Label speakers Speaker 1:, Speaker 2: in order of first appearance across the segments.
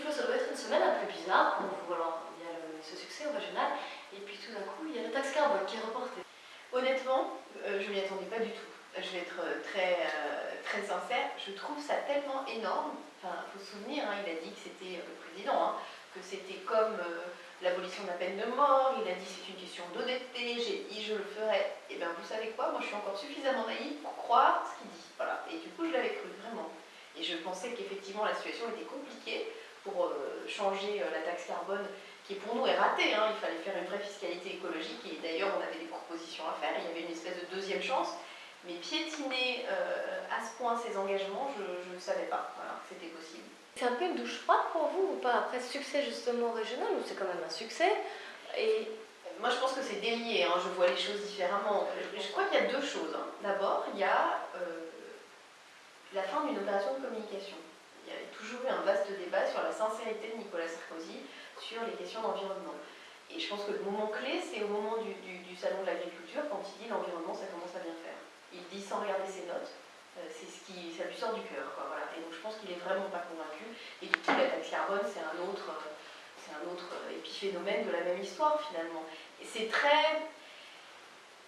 Speaker 1: que ça doit être une semaine un peu bizarre pour vous. Alors, il y a ce succès au régional, et puis tout d'un coup, il y a la taxe carbone qui est reportée.
Speaker 2: Honnêtement, je m'y attendais pas du tout. Je vais être très sincère, je trouve ça tellement énorme. Enfin, il faut se souvenir, hein, il a dit que c'était le président, hein, que c'était comme l'abolition de la peine de mort. Il a dit c'est une question d'honnêteté. J'ai dit je le ferai. Et bien vous savez quoi, moi je suis encore suffisamment naïve pour croire ce qu'il dit. Voilà. Et du coup je l'avais cru vraiment. Et je pensais qu'effectivement la situation était compliquée pour changer la taxe carbone, qui pour nous est ratée, hein. Il fallait faire une vraie fiscalité écologique, et d'ailleurs on avait des propositions à faire, il y avait une espèce de deuxième chance, mais piétiner à ce point ses engagements, je ne savais pas, voilà, que c'était possible.
Speaker 1: C'est un peu une douche froide pour vous ou pas, après ce succès justement régional, ou c'est quand même un succès? Et
Speaker 2: moi je pense que c'est délié, hein, je vois les choses différemment. Je crois qu'il y a deux choses, hein. D'abord, il y a la fin d'une opération de communication. Il y a toujours eu un vaste débat sur la sincérité de Nicolas Sarkozy sur les questions d'environnement. Et je pense que le moment clé, c'est au moment du salon de l'agriculture, quand il dit l'environnement, ça commence à bien faire. Il dit sans regarder ses notes, ça lui sort du cœur, quoi, voilà. Et donc je pense qu'il n'est vraiment pas convaincu. Et du coup, la taxe carbone, c'est un autre épiphénomène de la même histoire, finalement. Et c'est très...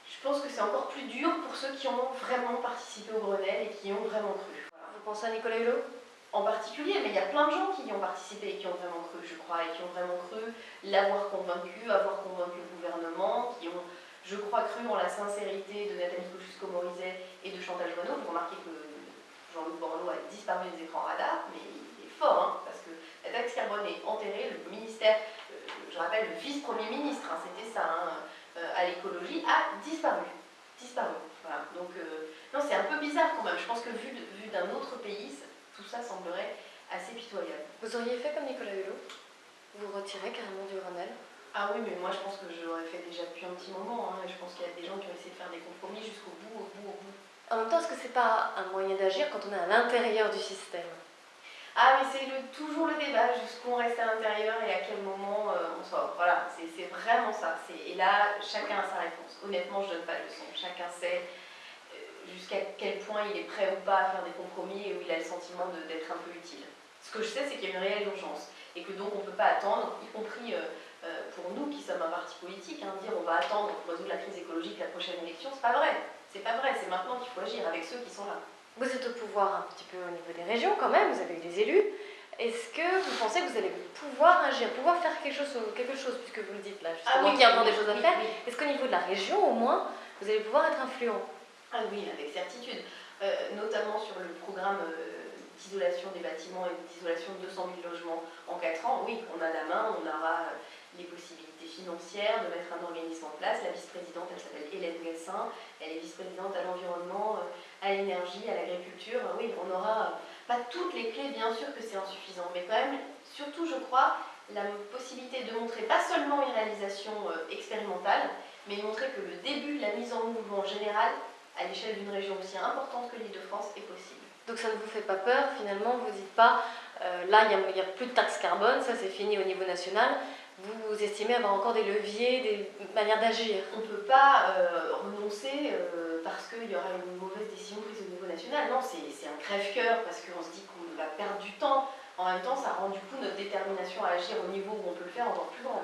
Speaker 2: Je pense que c'est encore plus dur pour ceux qui ont vraiment participé au Grenelle et qui y ont vraiment cru. Voilà.
Speaker 1: vous pensez à Nicolas Hulot
Speaker 2: En particulier, mais il y a plein de gens qui y ont participé et qui ont vraiment cru, je crois, et qui ont vraiment cru l'avoir convaincu, avoir convaincu le gouvernement, qui ont, je crois, cru en la sincérité de Nathalie Kosciusko-Morizet et de Chantal Joanneau. Vous remarquez que Jean-Luc Borloo a disparu des écrans radars, mais il est fort, hein, parce que la taxe carbone est enterrée, le ministère, je rappelle, le vice-premier ministre, hein, c'était ça, hein, à l'écologie, a disparu. Voilà. Donc, non, c'est un peu bizarre quand même. Je pense que vu d'un autre pays, tout ça semblerait assez pitoyable.
Speaker 1: Vous auriez fait comme Nicolas Hulot? Vous retirez carrément du Grenelle?
Speaker 2: Ah oui, mais moi je pense que je l'aurais fait déjà depuis un petit moment, hein, et je pense qu'il y a des gens qui ont essayé de faire des compromis jusqu'au bout, au bout.
Speaker 1: En même temps, est-ce que c'est pas un moyen d'agir quand on est à l'intérieur du système?
Speaker 2: Ah, mais c'est toujours le débat, jusqu'où on reste à l'intérieur et à quel moment on sort. Voilà, c'est vraiment ça. Et là, chacun a sa réponse. Honnêtement, je ne donne pas de leçon. Chacun sait jusqu'à quel point il est prêt ou pas à faire des compromis et où il a le sentiment d'être un peu utile. Ce que je sais, c'est qu'il y a une réelle urgence et que donc on ne peut pas attendre, y compris pour nous qui sommes un parti politique, hein, dire on va attendre pour résoudre la crise écologique la prochaine élection, c'est pas vrai. C'est pas vrai, c'est maintenant qu'il faut agir avec ceux qui sont là.
Speaker 1: Vous êtes au pouvoir un petit peu au niveau des régions quand même, vous avez eu des élus. Est-ce que vous pensez que vous allez pouvoir agir, pouvoir faire quelque chose puisque vous le dites là, justement, qu'il y a encore des choses à faire? Est-ce qu'au niveau de la région, au moins, vous allez pouvoir être influent?
Speaker 2: Ah oui, avec certitude. Notamment sur le programme d'isolation des bâtiments et d'isolation de 200 000 logements en 4 ans, oui, on a la main, on aura les possibilités financières de mettre un organisme en place. La vice-présidente, elle s'appelle Hélène Gassin, elle est vice-présidente à l'environnement, à l'énergie, à l'agriculture. Oui, on n'aura pas toutes les clés, bien sûr que c'est insuffisant, mais quand même, surtout je crois, la possibilité de montrer pas seulement une réalisation expérimentale, mais de montrer que le début, la mise en mouvement générale, à l'échelle d'une région aussi importante que l'Île-de-France, est possible.
Speaker 1: Donc ça ne vous fait pas peur, finalement, vous ne dites pas, là il n'y a plus de taxe carbone, ça c'est fini au niveau national, vous estimez avoir encore des leviers, des manières d'agir?
Speaker 2: On ne peut pas renoncer parce qu'il y aura une mauvaise décision prise au niveau national. Non, c'est un crève-cœur parce qu'on se dit qu'on va perdre du temps. En même temps, ça rend du coup notre détermination à agir au niveau où on peut le faire encore plus grande.